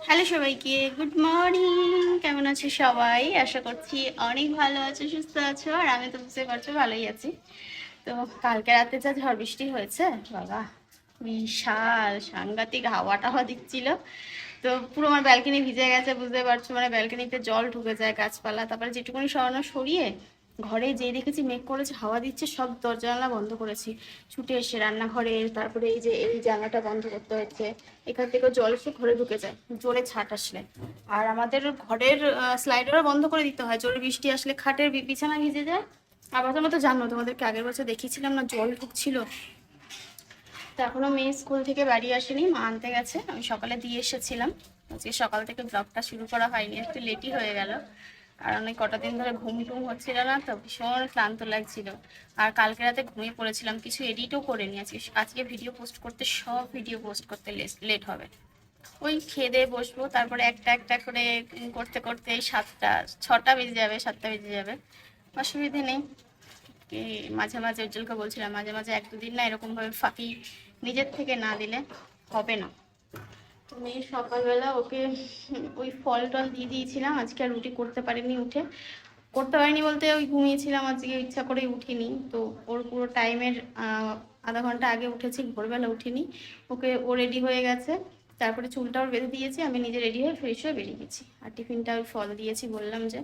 Hello সবাইকে, good morning. কেমন আছো সবাই? আশা করছি অনেক ভালো আছো, সুস্থ আছো। আর আমি তো বুঝতে পারছো ভালোই আছি। তো কালকে রাতে যা ঝড় বৃষ্টি হয়েছে বাবা, বিশাল সাংঘাতিক হাওয়া টাওয়া দিচ্ছিল। তো পুরো আমার ব্যালকনি ভিজে গেছে, বুঝতে পারছো। মানে ব্যালকনিতে জল ঢুকে যায়, গাছপালা। তারপরে যেটুকুনি সরানো সরিয়ে ঘরে যেই দেখেছি মেঘ করেছে, হাওয়া দিচ্ছে, সব দরজা জানলা বন্ধ করেছি। ছুটে এসে রান্নাঘরের, তারপরে এই যে এই জানলাটা বন্ধ করতে হচ্ছে। এখান থেকেও জল এসে ঘরে ঢুকে যায় জোরে ছাট আসলে। আর আমাদের ঘরের স্লাইডারও বন্ধ করে দিতে হয়, জোরে বৃষ্টি আসলে খাটের বিছানা ভিজে যায়। আবার তোমরা তো জানো, তোমাদেরকে আগের বছর দেখিয়েছিলাম না, জল ঢুকছিল। তো এখনো মেয়ে স্কুল থেকে বাড়ি আসেনি, মা আনতে গেছে। আমি সকালে দিয়ে এসেছিলাম। আজকে সকাল থেকে ব্লগটা শুরু করা হয়নি, একটু লেটই হয়ে গেল। কারণ ওই কটা দিন ধরে ঘুম টুম হচ্ছিল না, তো ভীষণ ক্লান্ত লাগছিল। আর কালকে রাতে ঘুমিয়ে পড়েছিলাম, কিছু এডিটও করিনি। আজকে ভিডিও পোস্ট করতে, সব ভিডিও পোস্ট করতে লেট হবে। ওই খেয়ে দিয়ে বসবো, তারপরে একটা একটা করে করতে করতে এই 6টা বেজে যাবে, 7টা বেজে যাবে। অসুবিধে নেই। কি মাঝে মাঝে উজ্জ্বলকে বলছিলাম, মাঝে মাঝে এক দুদিন না এরকমভাবে ফাঁকি নিজের থেকে না দিলে হবে না। তো মেয়ে সকালবেলা ওকে ওই ফল টল দিয়ে দিয়েছিলাম। আজকে আর রুটি করতে পারিনি, করতে পারিনি বলতে ওই ঘুমিয়েছিলাম, আজকে ইচ্ছা করে উঠিনি। তো ওর পুরো টাইমের আধা ঘন্টা আগে উঠেছি, ভোরবেলা উঠিনি। ও রেডি হয়ে গেছে, তারপরে চুলটাও বেঁধে দিয়েছি, আমি নিজে রেডি হয়ে ফ্রেশ হয়ে বেরিয়ে গেছি। আর টিফিনটা ওই ফল দিয়েছি বললাম যে।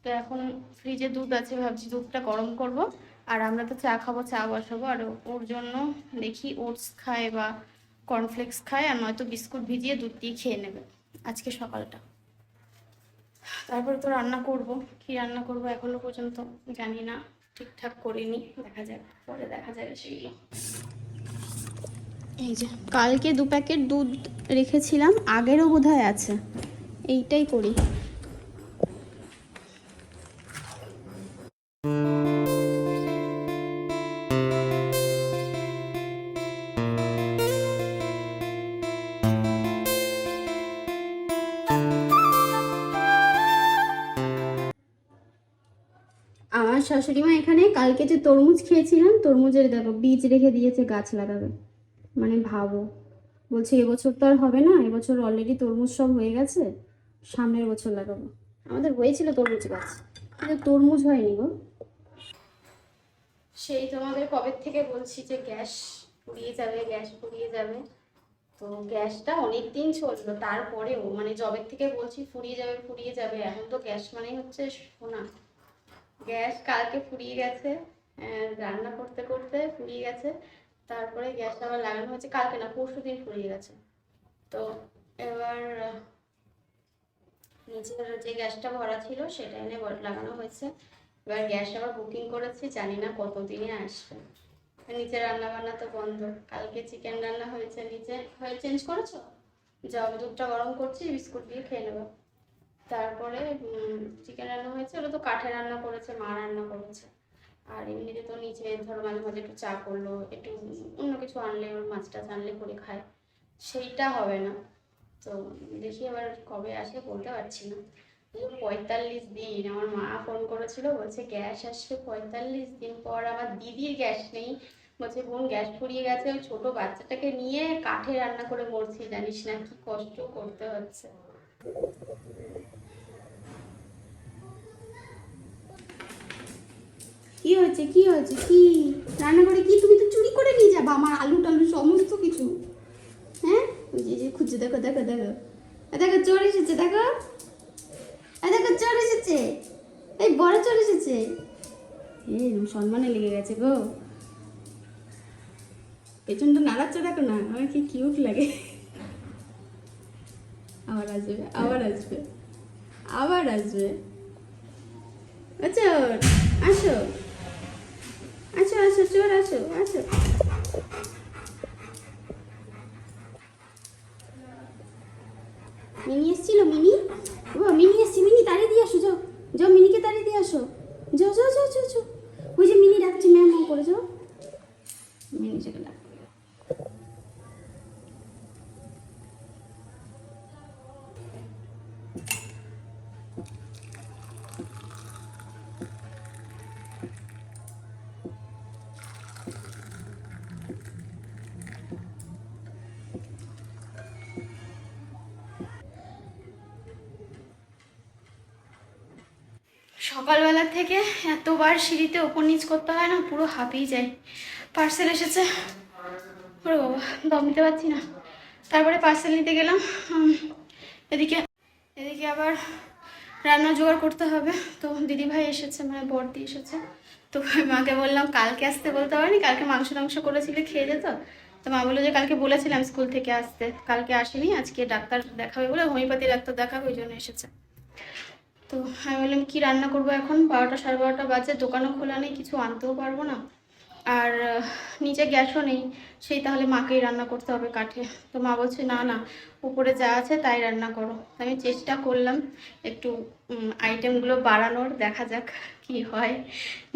তো এখন ফ্রিজে দুধ আছে, ভাবছি দুধটা গরম করব। আর আমরা তো চা খাবো, চা বসাবো। আর ওর জন্য দেখি ওটস খায় বা কর্নফ্লেক্স খায়, আর নয়তো বিস্কুট ভিজিয়ে দুধ দিয়ে খেয়ে নেবে আজকে সকালটা। তারপরে তো রান্না করব, কি রান্না করব এখনো পর্যন্ত জানি না, ঠিকঠাক করিনি, দেখা যাক পরে দেখা যাবে সেগুলো। এই যে কালকে 2 প্যাকেট দুধ রেখেছিলাম, আগেরও বোধহয় আছে, এইটাই করি। আমার শাশুড়ি মা এখানে কালকে যে তরমুজ খেয়েছিলাম, তরমুজের দেখো বীজ রেখে দিয়েছে, গাছ লাগাবে। মানে ভাবো, বলছে এবছর তো আর হবে না, এবছর অলরেডি তরমুজ সব হয়ে গেছে, সামনের বছর লাগাবো। আমাদের হয়েছিল তরমুজ গাছ, কিন্তু তরমুজ হয়নি গো। সেই তোমাদের কবে থেকে বলছি যে গ্যাস ফুরিয়ে যাবে, গ্যাস ফুরিয়ে যাবে। তো গ্যাসটা অনেক দিন চললো, তারপরেও মানে জবের থেকে বলছি ফুরিয়ে যাবে ফুরিয়ে যাবে, এখন তো গ্যাস মানেই হচ্ছে সোনা। গ্যাস কালকে ফুরিয়ে গেছে, রান্না করতে করতে ফুরিয়ে গেছে। তারপরে গ্যাসটা আবার লাগানো হয়েছে, কালকে না পরশু দিন ফুরিয়ে গেছে। তো এবার নিচের যে গ্যাসটা ভরা ছিল সেটা এনে লাগানো হয়েছে। এবার গ্যাস আবার বুকিং করেছি, জানি না কতদিনে আসবে। নিচে রান্না বান্না তো বন্ধ। কালকে চিকেন রান্না হয়েছে, নিচে হয়ে চেঞ্জ করেছো? যাও, দুধটা গরম করছি, বিস্কুট দিয়ে খেয়ে নেবো। তারপরে চিকেন রান্না হয়েছে, ওটা তো কাঠে রান্না করেছে, মা রান্না করেছে। আর এমনিতে তো নিচে ধরো মাঝে মাঝে একটু চা করলো, একটু অন্য কিছু আনলে, ওর মাছ টাছ আনলে করে খায়, সেইটা হবে না। তো দেখি এবার কবে আসে বলতে পারছি না। 45 দিন, আমার মা ফোন করেছিল, বলছে গ্যাস আসছে 45 দিন পর। আমার দিদির গ্যাস নেই, বলছে বোন গ্যাস ফুরিয়ে গেছে, ওই ছোটো বাচ্চাটাকে নিয়ে কাঠে রান্না করে মরছি, জানিস না কি কষ্ট করতে হচ্ছে। কি হয়েছে, কি হয়েছে, কি রান্না করে? কি তুমি তো চুরি করে নিয়ে যাবা আমার আলু টালু সমস্ত কিছু? হ্যাঁ, ওই যে খুঁজছে, দেখো দেখো দেখো, দেখো চোর এসেছে, দেখো দেখো চোর এসেছে, এই বড় চোর এসেছে। এই সম্মানে লেগে গেছে গো। পেছনটা নাড়াচ্ছে, দেখো না আমার কি কিউট লাগে। আবার আসবে, আবার আসবে, আবার আসবে। ও চোর, আসো আসো আসো, চোর আসো আসো। মিনি এসেছিল, মিনি, ও মিনি এসছি, মিনি তাড়িয়ে দিয়ে আসো, যাও যাও, মিনিকে তাড়িয়ে দিয়ে আসো, যাও যাও যাও যাও যাও। ওই যে মিনি ডাকছে, ম্যাম করে, যাও মিনি সেটা ডাক। সকালবেলা থেকে এতবার সিঁড়িতে ওপর নিচ করতে হয় না, পুরো হাঁপিয়ে যায়। পার্সেল এসেছে, ওরে বাবা দম নিতে পারছি না। তারপরে পার্সেল নিতে গেলাম। এদিকে এদিকে আবার রান্না জোগাড় করতে হবে। তো দিদিভাই এসেছে, মানে বড়দি এসেছে। তো মাকে বললাম কালকে আসতে বলতে পারিনি, কালকে মাংস টাংস করেছিলে খেয়ে যেত। তো মা বললো যে কালকে বলেছিলাম স্কুল থেকে আসতে, কালকে আসেনি, আজকে ডাক্তার দেখাবে বলে হোমিওপ্যাথি ডাক্তার দেখাবে, ওই জন্য এসেছে। তো আমি বললাম কী রান্না করবো এখন, 12টা সাড়ে 12টা বাজে, দোকানও খোলা নেই, কিছু আনতেও পারবো না, আর নিচে গ্যাসও নেই, সেই তাহলে মাকেই রান্না করতে হবে কাঠে। তো মা বলছে না না, উপরে যা আছে তাই রান্না করো। আমি চেষ্টা করলাম একটু আইটেমগুলো বাড়ানোর, দেখা যাক কি হয়।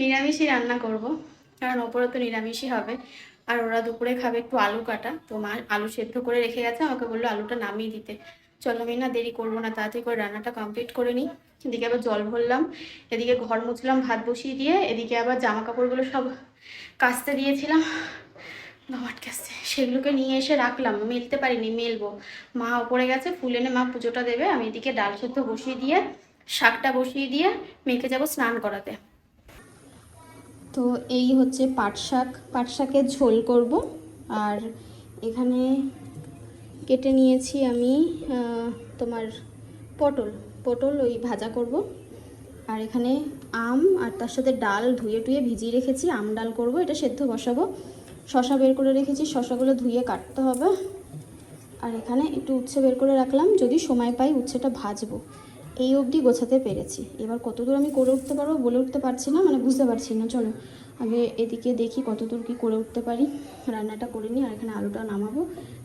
নিরামিষই রান্না করব, কারণ ওপরে তো নিরামিষই হবে। আর ওরা দুপুরে খাবে একটু আলু কাটা, তো মা আলু সেদ্ধ করে রেখে গেছে, আমাকে বললো আলুটা নামিয়ে দিতে। চলো আমি না দেরি করবো না, তাড়াতাড়ি করে রান্নাটা কমপ্লিট করে নিই। এদিকে আবার জল ভরলাম, এদিকে ঘর মুছলাম ভাত বসিয়ে দিয়ে, এদিকে আবার জামা কাপড়গুলো সব কাচতে দিয়েছিলাম, আটকাচ্ছে, সেগুলোকে নিয়ে এসে রাখলাম, মেলতে পারিনি, মেলবো। মা ওপরে গেছে, ফুল এনে মা পুজোটা দেবে, আমি এদিকে ডাল সেদ্ধ বসিয়ে দিয়ে শাকটা বসিয়ে দিয়ে মেয়েকে যাবো স্নান করাতে। তো এই হচ্ছে পাট শাকের ঝোল করব। আর এখানে কেটে নিয়েছি আমি তোমার পটল ওই ভাজা করব। আর এখানে আম, আর তার সাথে ডাল ধুয়ে টুয়ে ভিজিয়ে রেখেছি, আম ডাল করব, এটা সেদ্ধ বসাবো। শশা বের করে রেখেছি, শশাগুলো ধুয়ে কাটতে হবে। আর এখানে একটু উচ্ছে বের করে রাখলাম, যদি সময় পাই উচ্ছেটা ভাজবো। এই অবধি গোছাতে পেরেছি, এবার কতদূর আমি করে উঠতে পারবো বলে উঠতে পারছি না, মানে বুঝতে পারছি না। চলো আগে এদিকে দেখি কতদূর কি করে উঠতে পারি, রান্নাটা করে নিই। আর এখানে আলুটা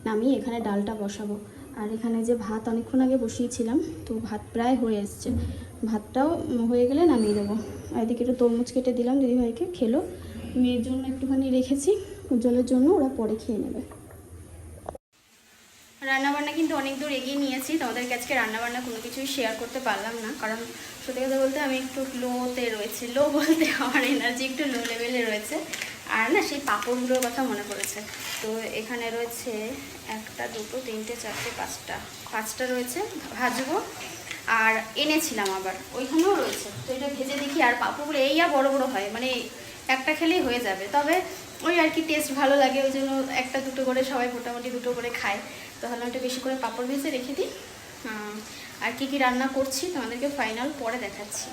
নামিয়ে এখানে ডালটা বসাবো। আর এখানে যে ভাত অনেকক্ষণ আগে বসিয়েছিলাম, তো ভাত প্রায় হয়ে এসছে, ভাতটাও হয়ে গেলে নামিয়ে দেবো। আর এদিকে একটু তরমুজ কেটে দিলাম দিদিভাইকে, খেলো। মেয়ের জন্য একটুখানি রেখেছি, উজ্জ্বলের জন্য, ওরা পরে খেয়ে নেবে। রান্নাবান্না কিন্তু অনেক দূর এগিয়ে নিয়েছি, তোমাদেরকে আজকে রান্নাবান্না কোনো কিছুই শেয়ার করতে পারলাম না, কারণ সত্যি কথা বলতে আমি একটু লোতে রয়েছি, লো বলতে আমার এনার্জি একটু লো লেভেলে রয়েছে। আর না সেই পাঁপড়গুলোর কথা মনে পড়েছে। তো এখানে রয়েছে 1টা 2টো 3টে 4টে 5টা রয়েছে, ভাজবো। আর এনেছিলাম আবার ওইখানেও রয়েছে, তো এটা ভেজে দেখি। আর পাঁপড়গুলো এই আর বড় বড় হয়, মানে একটা খেলেই হয়ে যাবে, তবে ওই আর কি টেস্ট ভালো লাগে, ওই জন্য 1টা 2টো করে সবাই মোটামুটি 2টো করে খায়। তো ভাবলাম একটু বেশি করে পাঁপড় ভেজে রেখে দিই। আর কি রান্না করছি তোমাদেরকে ফাইনাল পরে দেখাচ্ছি।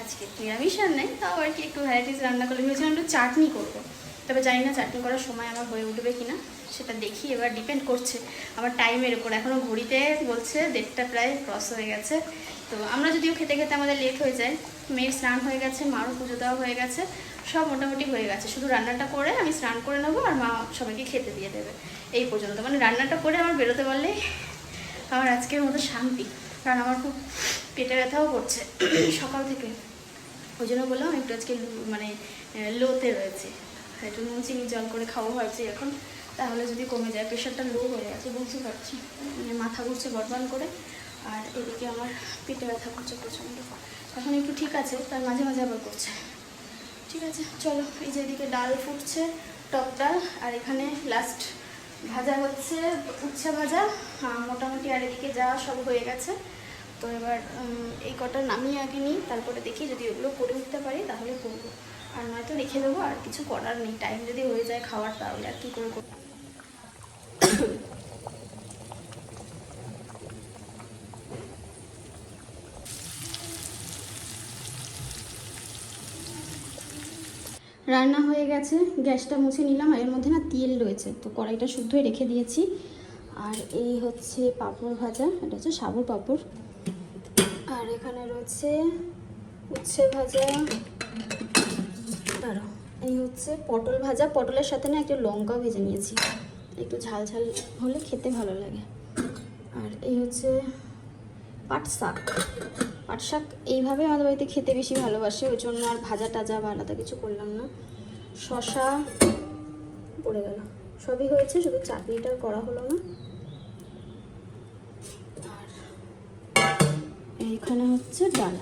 আজকে নিরামিষ রান্নায় তাও আর কি একটু ভ্যারাইটিস রান্না করলে ভেবেছিলাম একটু চাটনি করবো, তবে জানি না চাটনি করার সময় আমার হয়ে উঠবে কি না, সেটা দেখি, এবার ডিপেন্ড করছে আমার টাইমের উপর। এখনও ঘড়িতে বলছে 1:30 প্রায় ক্রস হয়ে গেছে। তো আমরা যদিও খেতে খেতে আমাদের লেট হয়ে যায়, মেয়ের স্নান হয়ে গেছে, মারও পুজো দেওয়া হয়ে গেছে, সব মোটামুটি হয়ে গেছে, শুধু রান্নাটা করে আমি স্নান করে নেবো আর মা সবাইকে খেতে দিয়ে দেবে, এই পর্যন্ত। মানে রান্নাটা করে আমার বেরোতে পারলেই আমার আজকের মতো শান্তি, কারণ আমার খুব পেটে ব্যথাও করছে সকাল থেকে, ওই জন্য বললাম একটু আজকে মানে লোতে রয়েছে, একটু নুন চিনি জল করে খাওয়া ভাবছি এখন, তাহলে যদি কমে যায়। প্রেশারটা লো হয়ে গেছে বুঝতে পারছি, মানে মাথা ঘুরছে বরবান করে, আর এদিকে আমার পেটে ব্যথা করছে প্রচণ্ড। এখন একটু ঠিক আছে, তার মাঝে মাঝে আবার করছে। ঠিক আছে চলো, এই যে এদিকে ডাল ফুটছে, টক ডাল, আর এখানে লাস্ট ভাজা হচ্ছে উচ্ছে ভাজা মোটামুটি, আর এদিকে যা সব হয়ে গেছে। তো এবার এই কটা নামিয়ে আগে নিই, তারপরে দেখি যদি ওগুলো করে উঠতে পারি তাহলে করবো, আর নয়তো রেখে দেবো, আর কিছু করার নেই। টাইম যদি হয়ে যায় খাওয়ার, তাহলে আর কী করে করবো। রান্না হয়ে গেছে, গ্যাসটা মুছে নিলাম, আর এর মধ্যে না তেল রয়েছে, তো কড়াইটা শুদ্ধই রেখে দিয়েছি। আর এই হচ্ছে পাঁপড় ভাজা, এটা হচ্ছে সাবুর পাঁপড়। আর এখানে রয়েছে উচ্ছে ভাজা, আর এই হচ্ছে পটল ভাজা, পটলের সাথে না একটু লঙ্কাও ভেজে নিয়েছি, একটু ঝাল ঝাল হলে খেতে ভালো লাগে। আর এই হচ্ছে পাট শাক এইভাবে আমাদের বাড়িতে খেতে বেশি ভালোবাসে, ওই জন্য আর ভাজা টাজা বা আলাদা কিছু করলাম না। শশা পড়ে গেল, সবই হয়েছে, শুধু চাটনিটা করা হলো না। আর এইখানে হচ্ছে ডাল,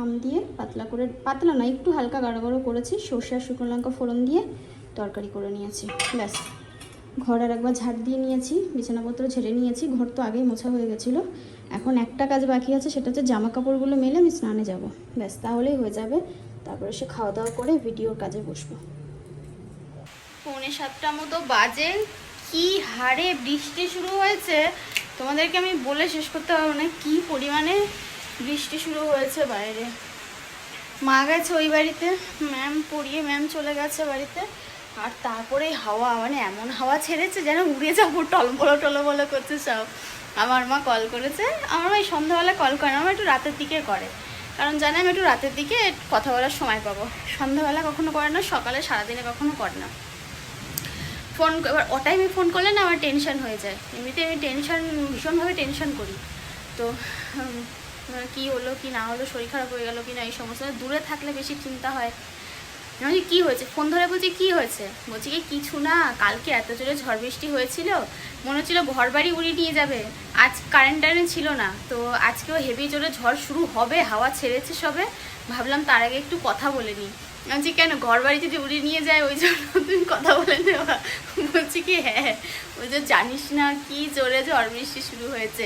আম দিয়ে পাতলা করে, পাতলা না একটু হালকা গাঢ় গাঢ় করেছি, সর্ষে আর শুকনো লঙ্কা ফোড়ন দিয়ে তরকারি করে নিয়েছি, ব্যাস ঘর আর একবার ঝাড় দিয়ে নিয়েছি, বিছানাপত্র ঝেড়ে নিয়েছি, ঘর তো আগেই মোছা হয়ে গেছিলো। এখন একটা কাজ বাকি আছে, সেটা হচ্ছে জামা কাপড়গুলো মেলে আমি স্নানে যাব, ব্যাস তাহলেই হয়ে যাবে। তারপরে সে খাওয়া দাওয়া করে ভিডিওর কাজে বসবো। 6:45 মতো বাজে, কি হারে বৃষ্টি শুরু হয়েছে তোমাদেরকে আমি বলে শেষ করতে পারবো না, কি পরিমাণে বৃষ্টি শুরু হয়েছে বাইরে। মা গেছে ওই বাড়িতে, ম্যাম পড়িয়ে ম্যাম চলে গেছে বাড়িতে। আর তারপরে হাওয়া, মানে এমন হাওয়া ছেড়েছে যেন উড়ে যাবো, টলবলো করছে সব। আমার মা কল করেছে, আমার মা এই সন্ধ্যাবেলা কল করে না, আমার একটু রাতের দিকে করে, কারণ জানে আমি একটু রাতের দিকে কথা বলার সময় পাবো। সন্ধ্যাবেলা কখনো করে না, সকালে সারাদিনে কখনো করে না ফোন। এবার ও টাইমে ফোন করলে না আমার টেনশন হয়ে যায়, এমনিতে আমি ভীষণভাবে টেনশন করি। তো কি হলো কি না হলো, শরীর খারাপ হয়ে গেল কি না, এই সমস্ত দূরে থাকলে বেশি চিন্তা হয়। আমি কী হয়েছে, ফোন ধরে বলছি কী হয়েছে, বলছি কি কিছু না, কালকে এত জোরে ঝড় বৃষ্টি হয়েছিল, মনে হচ্ছিল ঘর বাড়ি উড়িয়ে নিয়ে যাবে। আজ কারেন্ট ছিল না, তো আজকেও হেভি জোরে ঝড় শুরু হবে, হাওয়া ছেড়েছে সবে, ভাবলাম তার আগে একটু কথা বলে নিই। বলছি কেন, ঘর বাড়ি যদি উড়িয়ে নিয়ে যায় ওই জন্য তুমি কথা বলে নেওয়া? বলছি কি হ্যাঁ, ওই যে জানিস না কি জোরে ঝড় বৃষ্টি শুরু হয়েছে,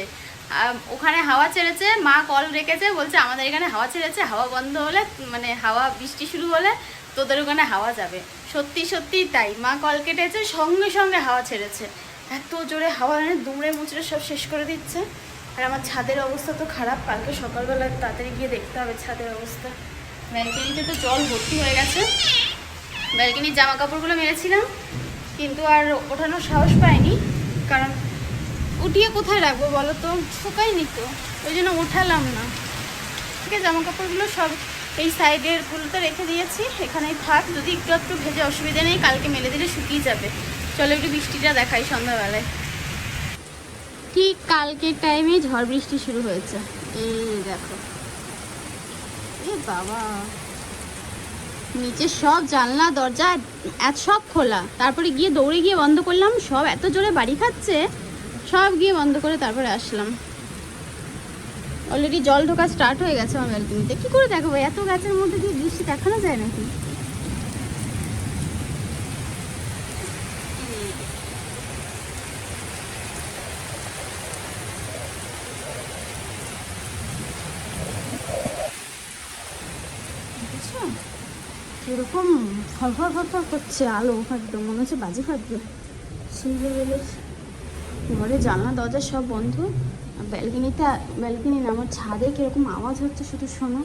ওখানে হাওয়া ছেড়েছে, মা কল রেখেছে, বলছে আমাদের এখানে হাওয়া ছেড়েছে, হাওয়া বন্ধ হলে মানে হাওয়া বৃষ্টি শুরু হলে তোদের ওখানে হাওয়া যাবে। সত্যি সত্যি তাই, মা কল কেটেছে, সঙ্গে সঙ্গে হাওয়া ছেড়েছে, এত জোরে হাওয়া, মানে দুমড়ে মুচড়ে সব শেষ করে দিচ্ছে। আর আমার ছাদের অবস্থা তো খারাপ, কালকে সকালবেলা তাড়াতাড়ি গিয়ে দেখতে হবে ছাদের অবস্থা। ব্যালকনিতে তো জল ভর্তি হয়ে গেছে, ব্যালকনির জামা কাপড়গুলো মেরেছিলাম কিন্তু আর ওঠানোর সাহস পাইনি, কারণ উঠিয়ে কোথায় রাখবো বলো তো, শুকায়নি তো, ওই জন্য উঠালাম না। জামা কাপড়গুলো সব এই সাইডের গুলোতে রেখে দিয়েছি, এখানেই থাক, যদি একটু একটু ভেজে অসুবিধা নেই, কালকে মেলে দিলে শুকিয়ে যাবে। চলো একটু বৃষ্টিটা দেখাই সন্ধ্যাবেলায়। ঠিক কালকের টাইমে ঝড় বৃষ্টি শুরু হয়েছে, এই দেখো, এ বাবা, নিচে সব জানলা দরজা সব খোলা, তারপরে গিয়ে দৌড়ে গিয়ে বন্ধ করলাম, সব এত জোরে বাড়ি খাচ্ছে, সব গিয়ে বন্ধ করে তারপরে আসলাম। অলরেডি জল ঢোকা স্টার্ট হয়ে গেছে আমার ব্যালকনিতে। কী করে দেখাবো, এত গাছের মধ্যে দিয়ে বৃষ্টি দেখানো যায় নাকি? বুঝছো এরকম ফরফর ফরফর করছে আলো, একদম মনে হচ্ছে বাজি ফাটবে। সেই ঘরে জানলা দরজা সব বন্ধ, আর ব্যালকনি না, আমার ছাদে কীরকম আওয়াজ হচ্ছে শুধু শোনো,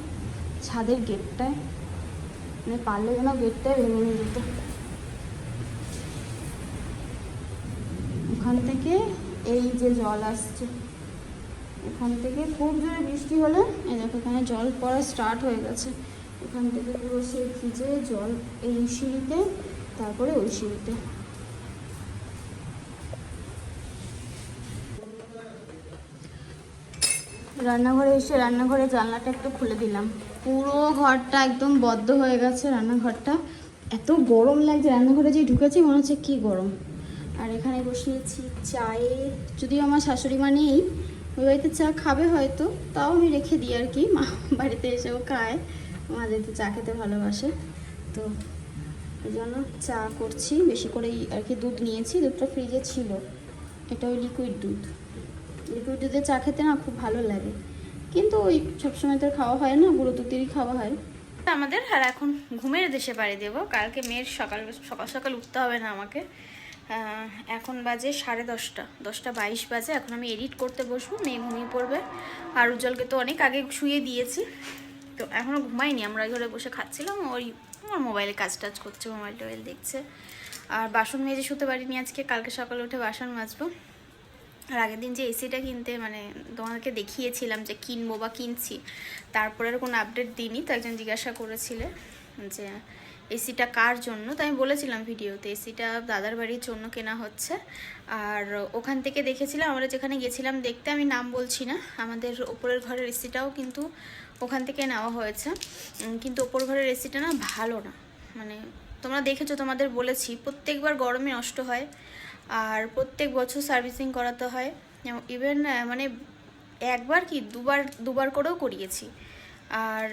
ছাদের গেটটায়, মানে পারলে যেন গেটটায় ভেঙে নিয়ে যেত। ওখান থেকে এই যে জল আসছে, এখান থেকে খুব জোরে বৃষ্টি হলে এই দেখো এখানে জল পড়া স্টার্ট হয়ে গেছে, এখান থেকে পুরো সেই ভিজে জল এই সিঁড়িতে, তারপরে ওই সিঁড়িতে। রান্নাঘরে এসে রান্নাঘরে জানলাটা একটু খুলে দিলাম, পুরো ঘরটা একদম বদ্ধ হয়ে গেছে। রান্নাঘরটা এত গরম লাগছে, রান্নাঘরে যে ঢুকেছি মনে হচ্ছে কী গরম। আর এখানে বসিয়েছি চায়ে, যদিও আমার শাশুড়ি মা নেই, ওই বাড়িতে চা খাবে হয়তো, তাও আমি রেখে দিই আর কি, মা বাড়িতে এসেও খায়, মা যেহেতু চা খেতে ভালোবাসে, তো এই জন্য চা করছি বেশি করেই আর কি। দুধ নিয়েছি, দুধটা ফ্রিজে ছিল, এটা ওই লিকুইড দুধ, লিকুইড দুধে চা খেতে না খুব ভালো লাগে, কিন্তু ওই সবসময় তো খাওয়া হয় না, গুঁড়ো দুধেরই খাওয়া হয় আমাদের। আর এখন ঘুমের দেশে পাড়ি দেবো, কালকে মেয়ের সকাল সকাল উঠতে হবে না আমাকে। এখন বাজে 10:30, 10:22 বাজে, এখন আমি এডিট করতে বসবো, মেয়ে ঘুমিয়ে পড়বে। আর উজ্জ্বলকে তো অনেক আগে শুয়ে দিয়েছি, তো এখনও ঘুমাইনি, আমরা ঘরে বসে খাচ্ছিলাম, ওই আমার মোবাইলে কাজ টাজ করছে, মোবাইল টোবাইল দেখছে। আর বাসন মেজে শুতে পারিনি আজকে, কালকে সকালে উঠে বাসন মাজবো। আর আগের দিন যে এসিটা কিনতে মানে তোমাদেরকে দেখিয়েছিলাম যে কিনবো বা কিনছি, তারপরে আর কোনো আপডেট দিইনি, তো একজন জিজ্ঞাসা করেছিলে যে এসিটা কার জন্য, তো আমি বলেছিলাম ভিডিওতে এসিটা দাদার বাড়ির জন্য কেনা হচ্ছে। আর ওখান থেকে দেখেছিলাম, আমরা যেখানে গেছিলাম দেখতে, আমি নাম বলছি না, আমাদের ওপরের ঘরের এসিটাও কিন্তু ওখান থেকে নেওয়া হয়েছে, কিন্তু ওপর ঘরের এসিটা না ভালো না, মানে তোমরা দেখেছো, তোমাদের বলেছি প্রত্যেকবার গরমে নষ্ট হয়, আর প্রত্যেক বছর সার্ভিসিং করাতে হয়, ইভেন মানে একবার কি দুবার করেও করিয়েছি। আর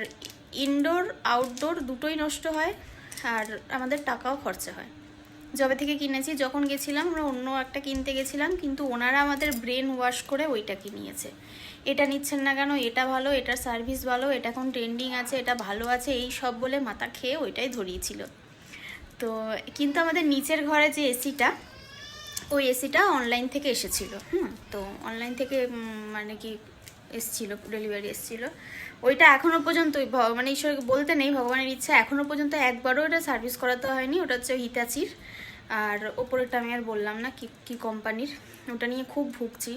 ইনডোর আউটডোর দুটোই নষ্ট হয়, আর আমাদের টাকাও খরচা হয়। যবে থেকে কিনেছি, যখন গেছিলাম আমরা অন্য একটা কিনতে গেছিলাম, কিন্তু ওনারা আমাদের ব্রেন ওয়াশ করে ওইটা কিনিয়েছে। এটা নিচ্ছেন না কেন, এটা ভালো, এটার সার্ভিস ভালো, এটা এখন ট্রেন্ডিং আছে, এটা ভালো আছে, এই সব বলে মাথা খেয়ে ওইটাই ধরিয়েছিল। তো কিন্তু আমাদের নিচের ঘরে যে এসিটা, ওই এসিটা অনলাইন থেকে এসেছিল। তো অনলাইন থেকে মানে কি এসছিল, ডেলিভারি এসছিল। ওইটা এখনও পর্যন্ত মানে ঈশ্বরকে বলতে নেই, ভগবানের ইচ্ছা, এখনও পর্যন্ত একবারও এটা সার্ভিস করাতে হয়নি। ওটা হচ্ছে হিতাচির, আর ওপরেরটা আমি আর বললাম না কি কোম্পানির, ওটা নিয়ে খুব ভুগছি।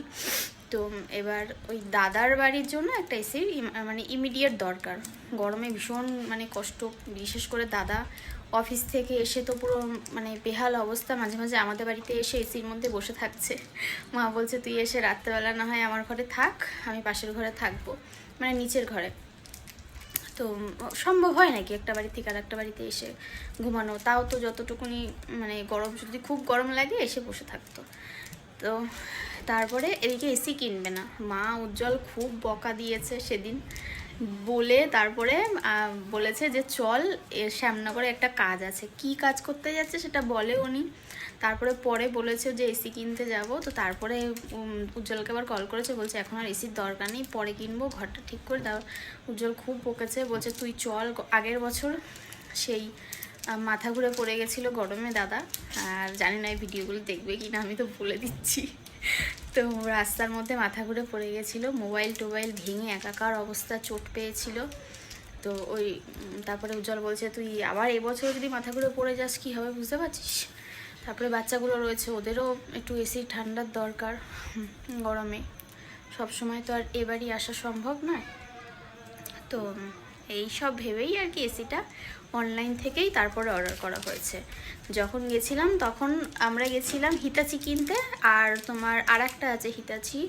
তো এবার ওই দাদার বাড়ির জন্য একটা এসির মানে ইমিডিয়েট দরকার। গরমে ভীষণ মানে কষ্ট, বিশেষ করে দাদা অফিস থেকে এসে তো পুরো মানে বেহাল অবস্থা। মাঝে মাঝে আমাদের বাড়িতে এসে এসির মধ্যে বসে থাকছে। মা বলছে তুই এসে রাত্রেবেলা না হয় আমার ঘরে থাক, আমি পাশের ঘরে থাকবো, মানে নিচের ঘরে। তো সম্ভব হয় নাকি একটা বাড়ি থেকে আর একটা বাড়িতে এসে ঘুমানো, তাও তো যতটুকুনি মানে গরম, যদি খুব গরম লাগে এসে বসে থাকতো। তো তারপরে এদিকে এসি কিনবে না, মা উজ্জ্বল খুব বকা দিয়েছে সেদিন, বলে তারপরে বলেছে যে চল শ্যামনগরে একটা কাজ আছে। কি কাজ করতে যাচ্ছে সেটা বলে উনি, তারপরে পরে বলেছে যে এসি কিনতে যাব। তো তারপরে উজ্জ্বলকে আবার কল করেছে, বলছে এখন আর এসির দরকার নেই, পরে কিনবো, ঘরটা ঠিক করে দাও। উজ্জ্বল খুব বকেছে, বলছে তুই চল। আগের বছর সেই মাথা ঘুরে পড়ে গেছিলো গরমে দাদা, আর জানি না এই ভিডিওগুলো দেখবে কি না, আমি তো বলে দিচ্ছি। তো রাস্তার মধ্যে মাথা ঘুরে পড়ে গেছিলো, মোবাইল টোবাইল ভেঙে একাকার অবস্থা, চোট পেয়েছিল। তো ওই তারপরে উজ্জ্বল বলছে তুই আবার এবছর যদি মাথা ঘুরে পড়ে যাস কী হবে বুঝতে পারছিস। তারপরে বাচ্চাগুলো রয়েছে, ওদেরও একটু এসি ঠান্ডার দরকার গরমে, সবসময় তো আর এবারই আসা সম্ভব নয়। তো এই সব ভেবেই আর কি এসিটা অনলাইন থেকেই তারপরে অর্ডার করা হয়েছে। যখন গেছিলাম তখন আমরা গেছিলাম হিতাচি কিনতে, আর তোমার আর একটা আছে হিতাচি,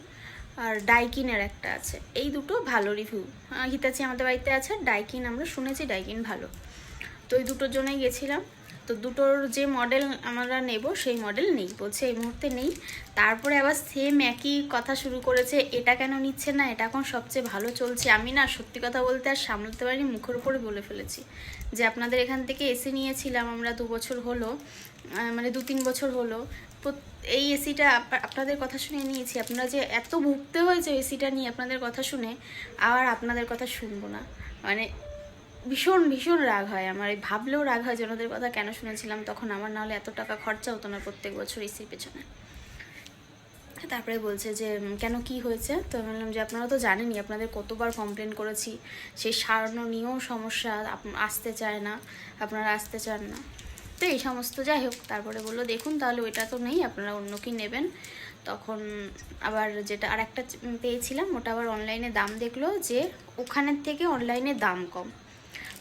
আর ডাইকিনের একটা আছে। এই দুটো ভালো রিভিউ, হিতাচি আমাদের বাড়িতে আছে, ডাইকিন আমরা শুনেছি ডাইকিন ভালো। তো এই দুটোর জন্যই গেছিলাম। তো দুটোর যে মডেল আমরা নেব সেই মডেল নেই, বলছে এই মুহূর্তে নেই। তারপরে আবার সেম একই কথা শুরু করেছে, এটা কেন নিচ্ছে না, এটা এখন সবচেয়ে ভালো চলছে। আমি না সত্যি কথা বলতে আর সামলাতে পারিনি, মুখের উপরে বলে ফেলেছি যে আপনাদের এখান থেকে এসি নিয়েছিলাম আমরা 2 বছর হলো, মানে 2-3 বছর হলো। এই এসিটা আপনাদের কথা শুনে নিয়েছি, আপনারা যে এত ভুগতে হয়েছে এসিটা নিয়ে আপনাদের কথা শুনে, আর আপনাদের কথা শুনবো না। মানে ভীষণ ভীষণ রাগ হয় আমার, এই ভাবলেও রাগ হয় যে ওনাদের কথা কেন শুনেছিলাম তখন, আমার নাহলে এত টাকা খরচা হতো না প্রত্যেক বছর এসির পেছনে। তারপরে বলছে যে কেন কি হয়েছে, তো আমি বললাম যে আপনারা তো জানেনই, আপনাদের কতবার কমপ্লেন করেছি, সেই সারানো নিয়েও সমস্যা, আসতে চায় না, আপনারা আসতে চান না। তো এই সমস্ত যাই হোক, তারপরে বললো দেখুন তাহলে ওইটা তো নেই, আপনারা অন্য কি নেবেন। তখন আবার যেটা আর একটা পেয়েছিলাম ওটা আবার অনলাইনে দাম দেখলো যে ওখানের থেকে অনলাইনে দাম কম।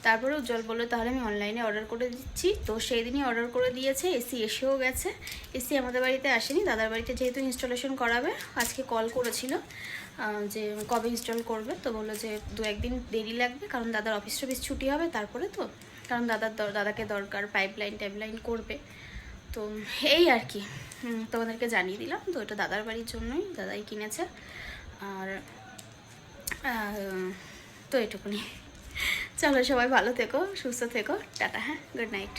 তারপরে উজ্জ্বল বললো তাহলে আমি অনলাইনে অর্ডার করে দিচ্ছি। তো সেই দিনই অর্ডার করে দিয়েছে, এসি এসেও গেছে। এসি আমাদের বাড়িতে আসেনি, দাদার বাড়িতে যেহেতু ইনস্টলেশন করাবে, আজকে কল করেছিল যে কবে ইনস্টল করবে। তো বললো যে 2-1 দিন দেরি লাগবে, কারণ দাদার অফিস ছুটি হবে তারপরে, তো কারণ দাদাকে দরকার, পাইপলাইন করবে। তো এই আর কি তোমাদেরকে জানিয়ে দিলাম। তো এটা দাদার বাড়ির জন্যই, দাদাই কিনেছে। আর তো এটুকুনি। চলো সবাই ভালো থেকো, সুস্থ থেকো, টাটা, হ্যাঁ, গুড নাইট।